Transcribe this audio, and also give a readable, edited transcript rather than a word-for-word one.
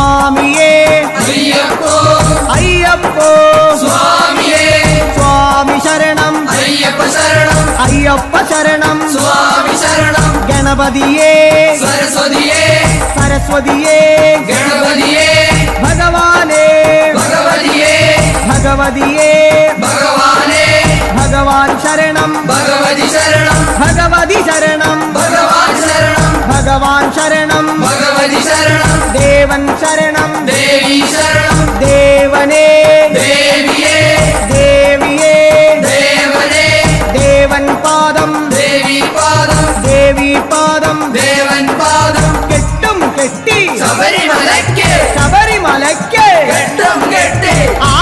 സ്വാമിയേ അയ്യപ്പോ അയ്യപ്പോ സ്വാമിയേ സ്വാമി ശരണം അയ്യപ്പ ശരണം അയ്യപ്പ ശരണം സ്വാമി ശരണം ഗണപതിയേ സരസ്വതിയേ സരസ്വതിയേ ഗണപതിയേ ഭഗവാനേ ഭഗവതിയേ ഭഗവതിയേ ഭഗവാനേ ഭഗവാൻ ശരണം ഭഗവതി ശരണം ഭഗവതി ശരണം ഭഗവാൻ ശരണം ഭഗവാൻ ശരണം ഭഗവതി ശരണം ദേവൻ ശരണം ദേവി ശരണം ദേവനേ ദേവിയേ ദേവിയേ ദേവനേ ദേവൻ പാദം ദേവി പാദം ദേവി പാദം ദേവൻ പാദം കെട്ടും കെട്ടി ശബരിമലയ്ക്ക് ശബരിമലയ്ക്ക് കെട്ടും കെട്ടി ആ